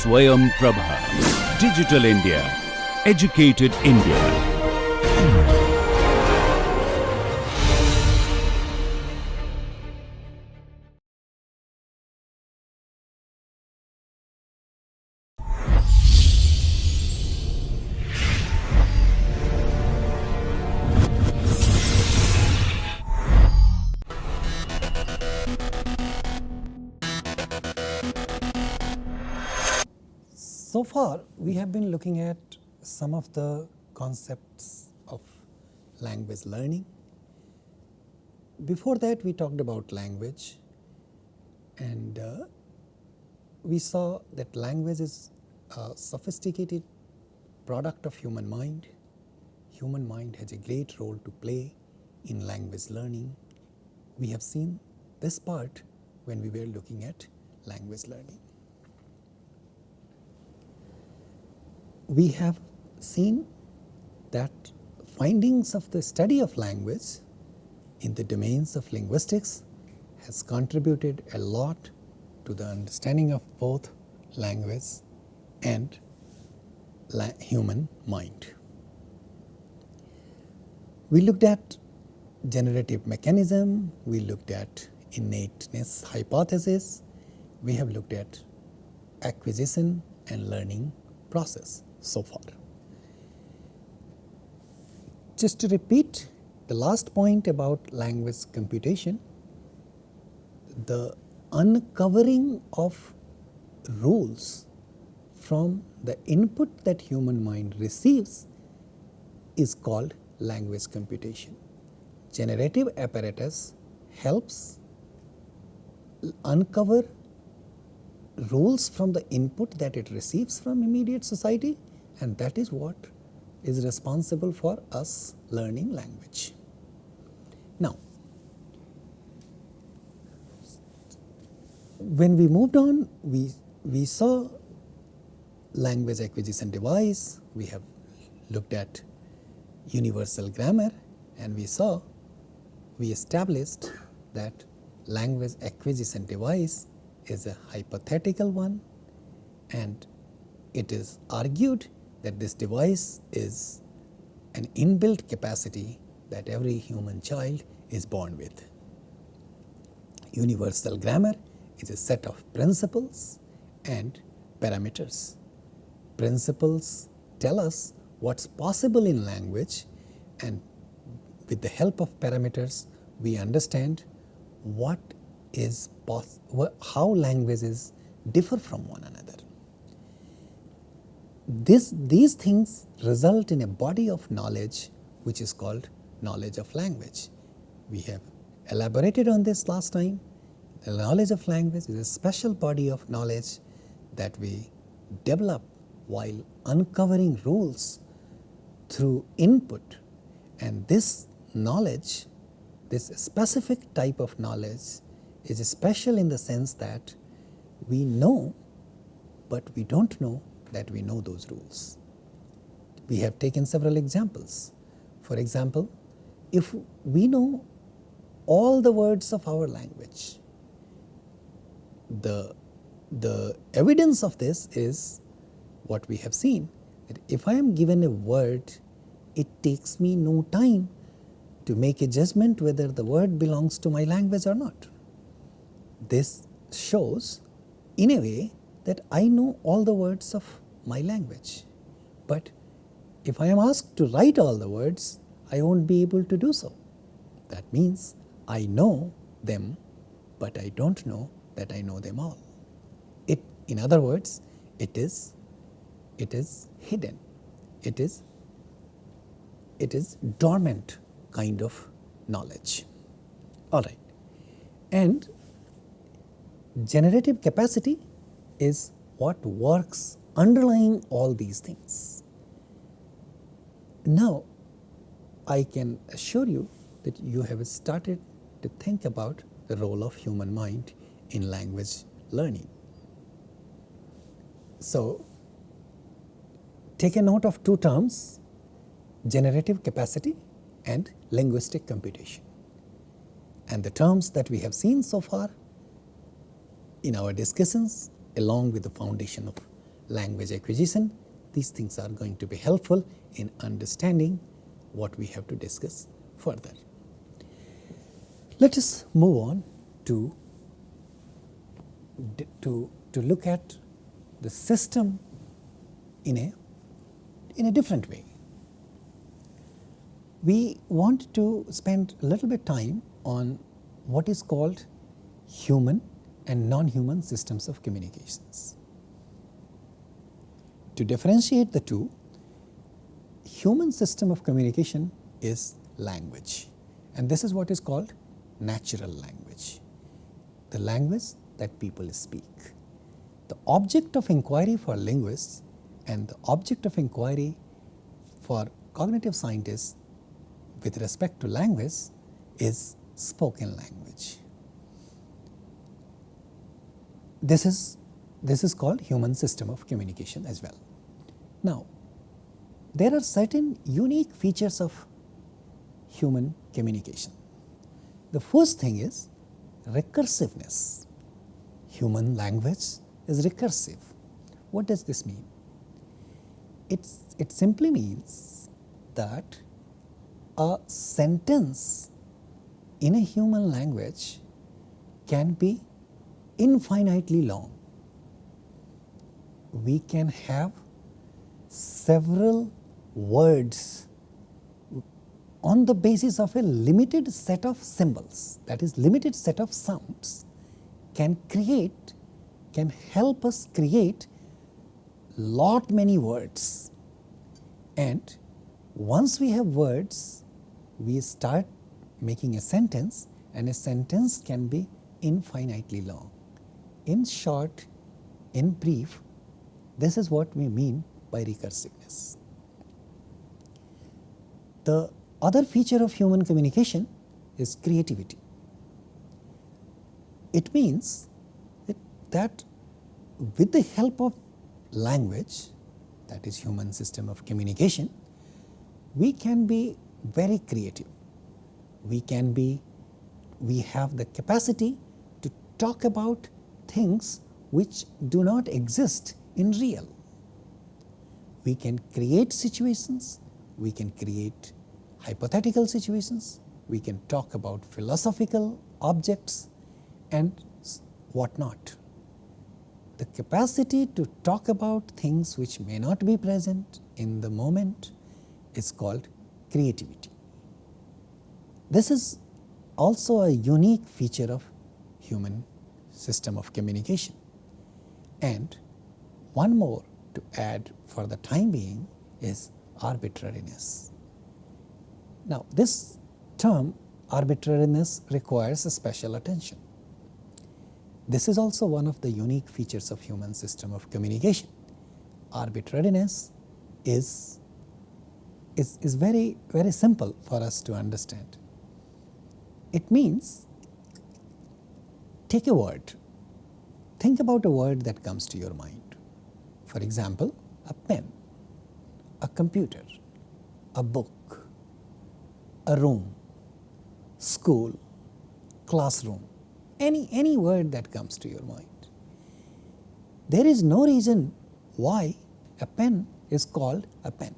Swayam Prabha. Digital India. Educated India. So far, we have been looking at some of the concepts of language learning. Before that, we talked about language, and we saw that language is a sophisticated product of human mind. Human mind has a great role to play in language learning. We have seen this part when we were looking at language learning. We have seen that findings of the study of language in the domains of linguistics has contributed a lot to the understanding of both language and human mind. We looked at generative mechanism, we looked at innateness hypothesis, we have looked at acquisition and learning process so far. Just to repeat the last point about language computation, the uncovering of rules from the input that human mind receives is called language computation. Generative apparatus helps uncover rules from the input that it receives from immediate society, and that is what is responsible for us learning language. Now, when we moved on, we saw language acquisition device, we have looked at universal grammar, and we established that language acquisition device is a hypothetical one, and it is argued that this device is an inbuilt capacity that every human child is born with. Universal grammar is a set of principles and parameters. Principles tell us what's possible in language, and with the help of parameters we understand what is how languages differ from one another. These things result in a body of knowledge which is called knowledge of language. We have elaborated on this last time. The knowledge of language is a special body of knowledge that we develop while uncovering rules through input, and this knowledge, this specific type of knowledge, is special in the sense that we know, but we don't know that we know those rules. We have taken several examples. For example, if we know all the words of our language, the evidence of this is what we have seen, that if I am given a word, it takes me no time to make a judgment whether the word belongs to my language or not. This shows in a way that I know all the words of my language, but if I am asked to write all the words, I won't be able to do so. That means I know them, but I don't know that I know them all. In other words, it is hidden. It is dormant kind of knowledge. All right, and generative capacity is what works underlying all these things. Now, I can assure you that you have started to think about the role of human mind in language learning. So, take a note of two terms, generative capacity and linguistic computation. And the terms that we have seen so far in our discussions, along with the foundation of language acquisition. These things are going to be helpful in understanding what we have to discuss further. Let us move on to look at the system in a different way. We want to spend a little bit time on what is called human and non-human systems of communications. To differentiate the two, human system of communication is language, and this is what is called natural language, the language that people speak. The object of inquiry for linguists and the object of inquiry for cognitive scientists with respect to language is spoken language. This is called human system of communication as well. Now, there are certain unique features of human communication. The first thing is recursiveness. Human language is recursive. What does this mean? It simply means that a sentence in a human language can be infinitely long. We can have several words on the basis of a limited set of symbols, that is limited set of sounds, can help us create lot many words. And once we have words, we start making a sentence, and a sentence can be infinitely long. In short, in brief, this is what we mean by recursiveness. The other feature of human communication is creativity. It means that with the help of language, that is human system of communication, we can be very creative. We have the capacity to talk about things which do not exist in real. We can create situations, we can create hypothetical situations, we can talk about philosophical objects and whatnot. The capacity to talk about things which may not be present in the moment is called creativity. This is also a unique feature of human system of communication. And one more to add for the time being is arbitrariness. Now, this term arbitrariness requires a special attention. This is also one of the unique features of human system of communication. Arbitrariness is very, very simple for us to understand. It means, take a word, think about a word that comes to your mind. For example, a pen, a computer, a book, a room, school, classroom, any word that comes to your mind. There is no reason why a pen is called a pen.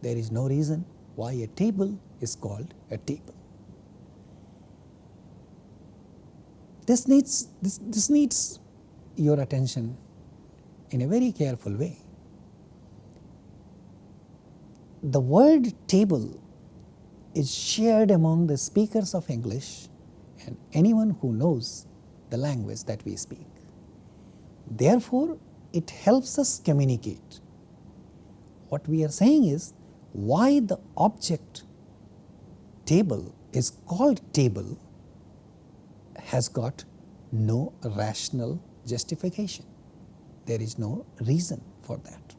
There is no reason why a table is called a table. This needs your attention in a very careful way. The word table is shared among the speakers of English and anyone who knows the language that we speak. Therefore, it helps us communicate. What we are saying is, why the object table is called table has got no rational justification. There is no reason for that.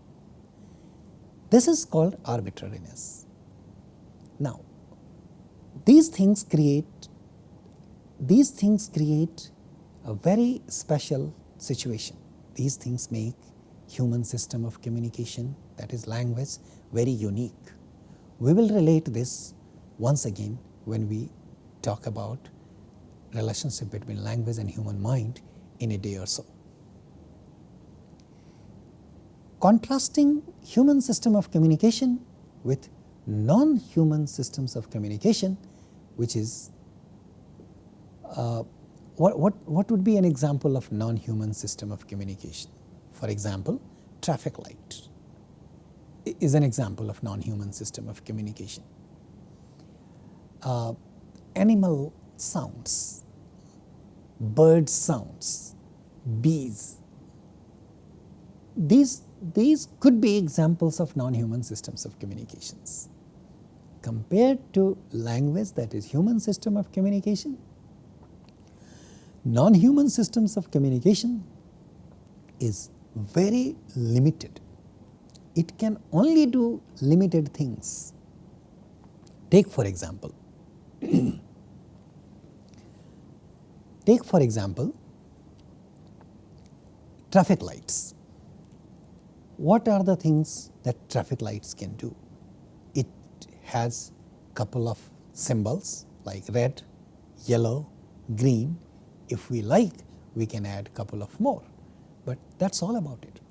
This is called arbitrariness. Now, these things create a very special situation. These things make human system of communication, that is language, very unique. We will relate this once again when we talk about relationship between language and human mind in a day or so. contrasting human system of communication with non-human systems of communication, which is what would be an example of non-human system of communication? For example, traffic light is an example of non-human system of communication. Animal sounds, bird sounds, bees. These could be examples of non-human systems of communications. Compared to language, that is human system of communication, non-human systems of communication is very limited. It can only do limited things. Take for example, traffic lights. What are the things that traffic lights can do? It has couple of symbols like red, yellow, green. If we like, we can add couple of more, but that's all about it.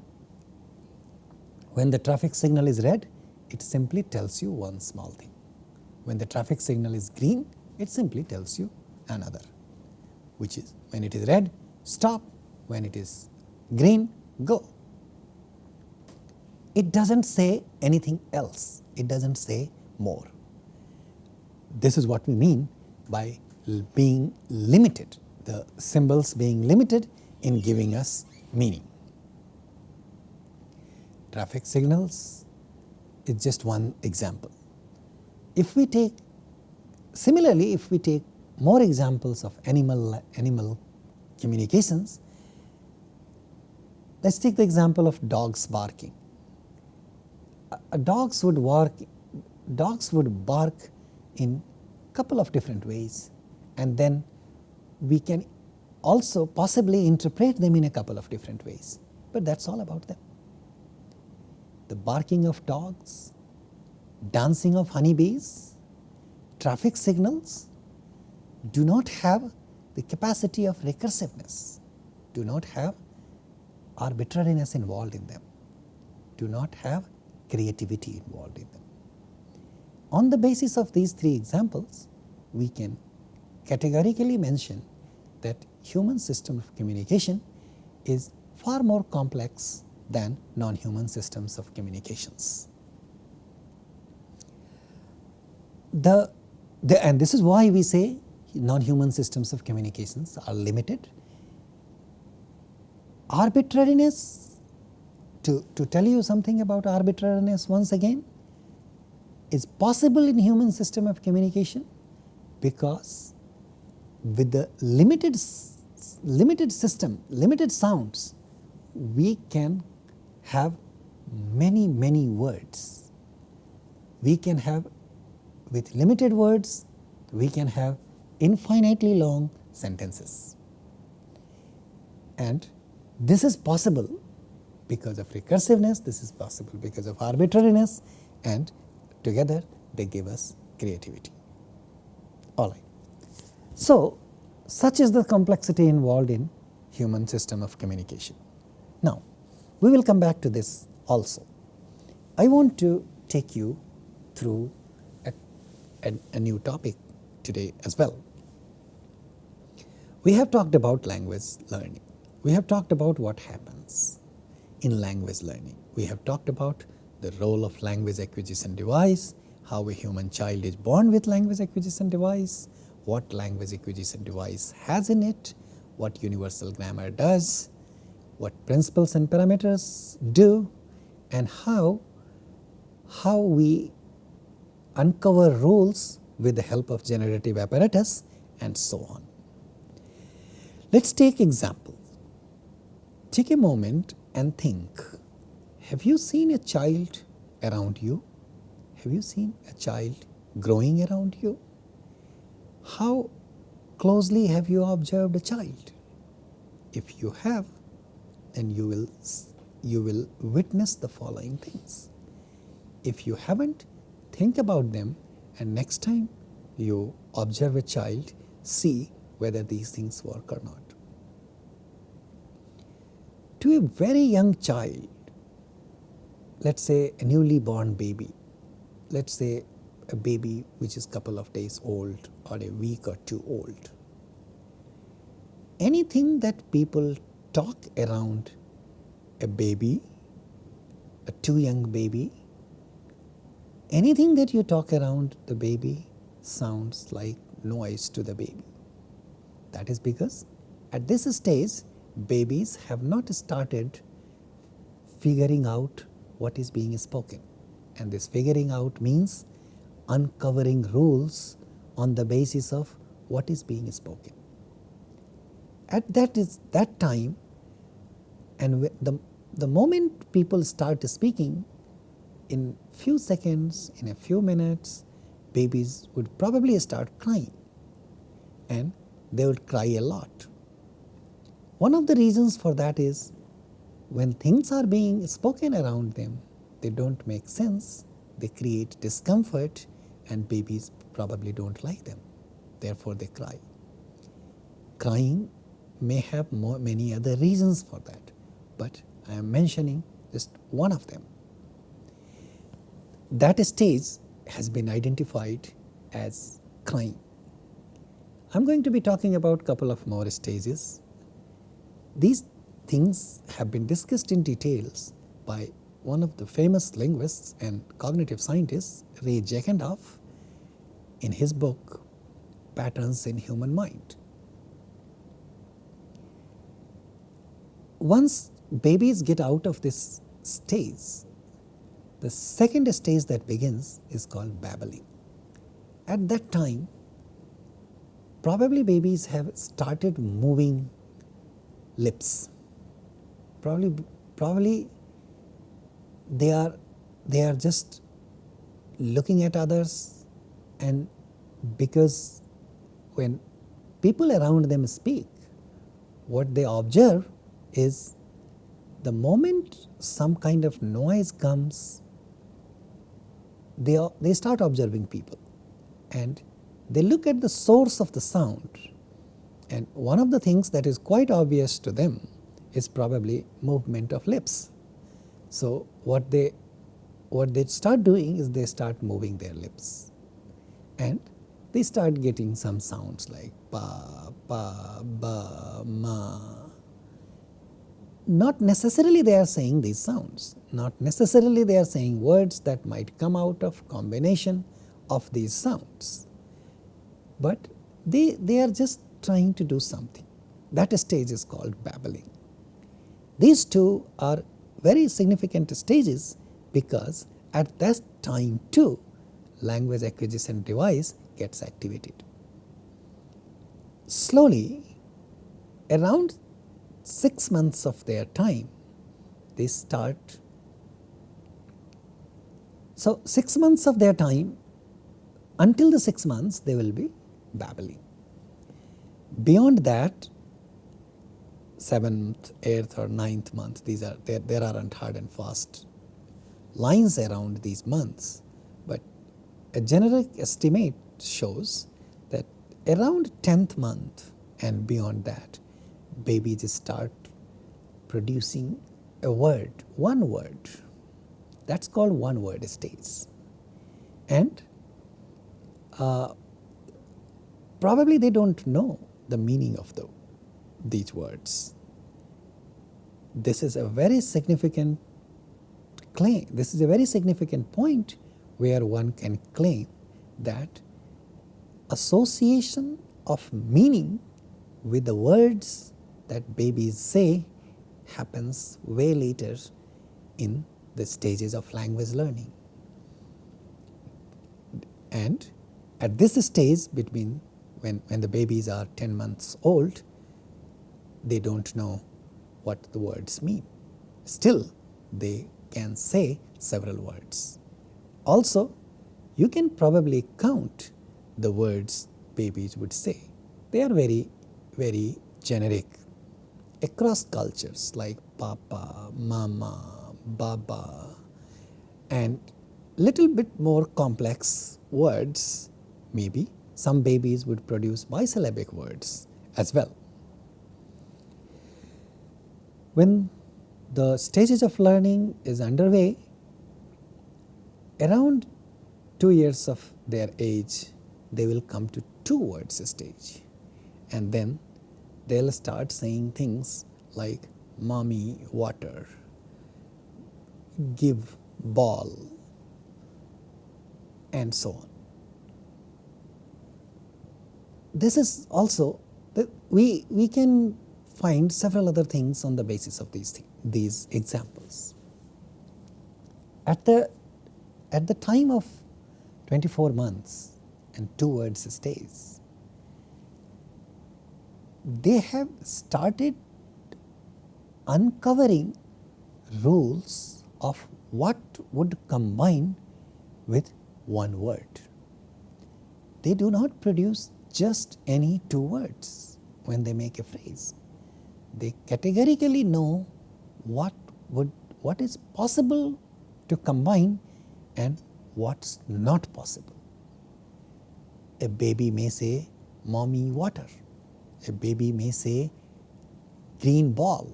When the traffic signal is red, it simply tells you one small thing. When the traffic signal is green, it simply tells you another, which is when it is red, stop, when it is green, go. It doesn't say anything else, it doesn't say more. This is what we mean by being limited, the symbols being limited in giving us meaning. Traffic signals is just one example. Similarly, if we take more examples of animal communications, let's take the example of dogs barking. Dogs would bark in couple of different ways, and then we can also possibly interpret them in a couple of different ways, but that's all about them. The barking of dogs, dancing of honeybees, traffic signals do not have the capacity of recursiveness, do not have arbitrariness involved in them, do not have creativity involved in them. On the basis of these three examples, we can categorically mention that human system of communication is far more complex than non-human systems of communications. And this is why we say non-human systems of communications are limited. Arbitrariness, to tell you something about arbitrariness once again, is possible in human system of communication because with the limited system, limited sounds, we can have many words. We can have, with limited words, we can have infinitely long sentences. And this is possible because of recursiveness, this is possible because of arbitrariness, and together they give us creativity. All right. So, such is the complexity involved in human system of communication. Now, we will come back to this also. I want to take you through a new topic today as well. We have talked about language learning. We have talked about what happens in language learning. We have talked about the role of language acquisition device, how a human child is born with language acquisition device, what language acquisition device has in it, what universal grammar does, what principles and parameters do, and how we uncover rules with the help of generative apparatus, and so on. Let's take examples. Take a moment and think. Have you seen a child around you? Have you seen a child growing around you? How closely have you observed a child? If you have, then you will witness the following things. If you haven't, think about them, and next time you observe a child, see whether these things work or not. To a very young child, let's say a newly born baby, let's say a baby which is couple of days old or a week or two old. Anything that people talk around a baby, a too young baby, anything that you talk around the baby sounds like noise to the baby. That is because at this stage, babies have not started figuring out what is being spoken. And this figuring out means uncovering rules on the basis of what is being spoken. At that time, and the moment people start speaking, in few seconds, in a few minutes, babies would probably start crying, and they would cry a lot. One of the reasons for that is when things are being spoken around them, they don't make sense, they create discomfort, and babies probably don't like them. Therefore, they cry. Crying may have many other reasons for that, but I am mentioning just one of them. That stage has been identified as crying. I'm going to be talking about a couple of more stages. These things have been discussed in details by one of the famous linguists and cognitive scientists, Ray Jackendoff, in his book, Patterns in Human Mind. Once babies get out of this stage, the second stage that begins is called babbling. At that time, probably babies have started moving lips. Probably they are just looking at others, and because when people around them speak, what they observe is the moment some kind of noise comes, they start observing people, and they look at the source of the sound, and one of the things that is quite obvious to them is probably movement of lips. So what they start doing is they start moving their lips, and they start getting some sounds like pa, pa, ba, ma. Not necessarily they are saying these sounds, not necessarily they are saying words that might come out of combination of these sounds, but they are just trying to do something. That stage is called babbling. These two are very significant stages because at that time too, language acquisition device gets activated. Slowly, around 6 months of their time, they start. So 6 months of their time, until the 6 months, they will be babbling. Beyond that, 7th, 8th or 9th month, there aren't hard and fast lines around these months, but a generic estimate shows that around 10th month and beyond that, babies start producing a word, one word. That's called one word stage. And probably they don't know the meaning of these words. This is a very significant claim. This is a very significant point where one can claim that association of meaning with the words that babies say happens way later in the stages of language learning. And at this stage, between when the babies are 10 months old, they don't know what the words mean. Still, they can say several words. Also, you can probably count the words babies would say. They are very, very generic across cultures like papa, mama, baba, and little bit more complex words. Maybe some babies would produce bisyllabic words as well. When the stages of learning is underway, Around 2 years of their age, they will come to 2 words stage, and then they'll start saying things like mommy, water, give, ball, and so on. This is also, we can find several other things on the basis of these examples. At the time of 24 months and 2 words stage, they have started uncovering rules of what would combine with 1 word. They do not produce just any 2 words when they make a phrase. They categorically know what is possible to combine and what's not possible. A baby may say mommy water. A baby may say green ball.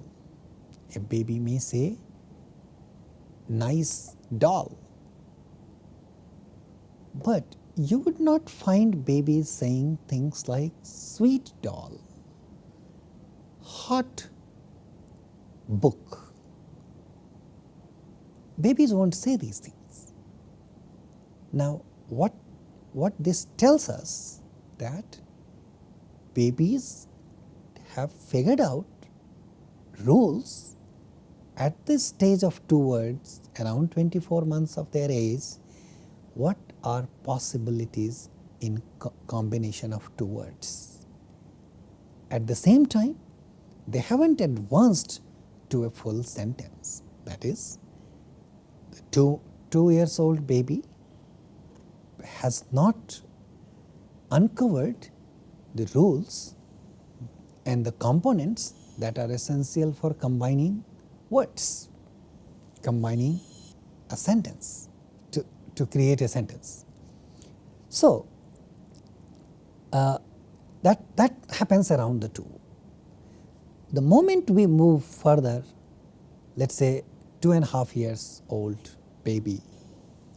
A baby may say nice doll. But you would not find babies saying things like sweet doll, hot book. Babies won't say these things. Now, what this tells us that babies have figured out rules at this stage of 2 words, around 24 months of their age, what are possibilities in combination of 2 words. At the same time, they haven't advanced to a full sentence. That is, the 2 years old baby has not uncovered the rules and the components that are essential for combining words, combining a sentence, to create a sentence. So, that happens around the 2. The moment we move further, let's say 2.5 years old baby,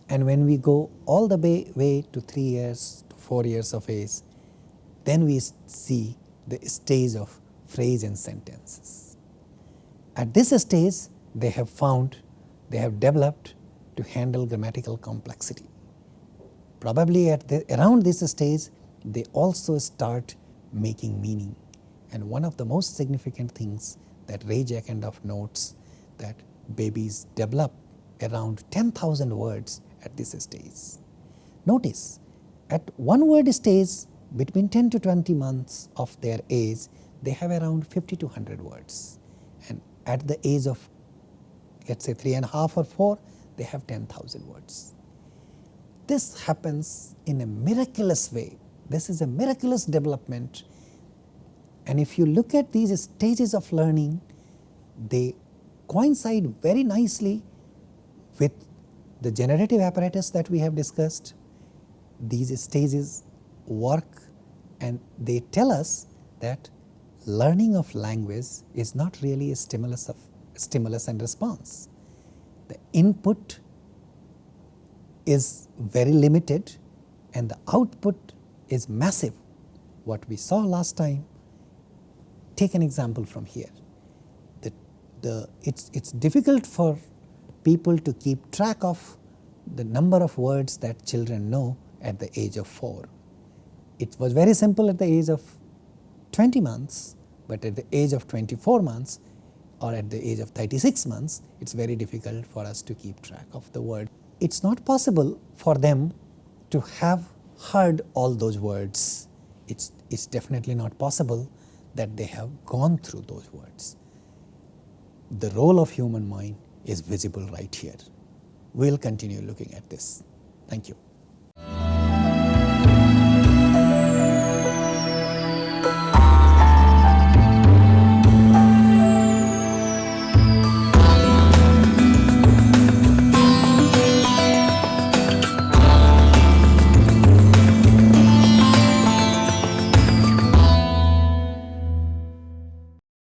and when we go all the way to 3 years to 4 years of age, then we see the stage of phrase and sentences. At this stage, they have developed to handle grammatical complexity. Probably around this stage, they also start making meaning. And one of the most significant things that Ray Jackendorf notes, that babies develop around 10,000 words at this stage. Notice, at 1 word stage, between 10 to 20 months of their age, they have around 50 to 100 words. And at the age of, let's say 3.5 or 4, they have 10,000 words. This happens in a miraculous way. This is a miraculous development. And if you look at these stages of learning, they coincide very nicely with the generative apparatus that we have discussed. These stages work, and they tell us that learning of language is not really a stimulus and response. The input is very limited and the output is massive. What we saw last time, take an example from here. It's difficult for people to keep track of the number of words that children know at the age of 4. It was very simple at the age of 20 months, but at the age of 24 months or at the age of 36 months, it's very difficult for us to keep track of the word. It's not possible for them to have heard all those words. It's definitely not possible that they have gone through those words. The role of human mind is visible right here. We'll continue looking at this. Thank you.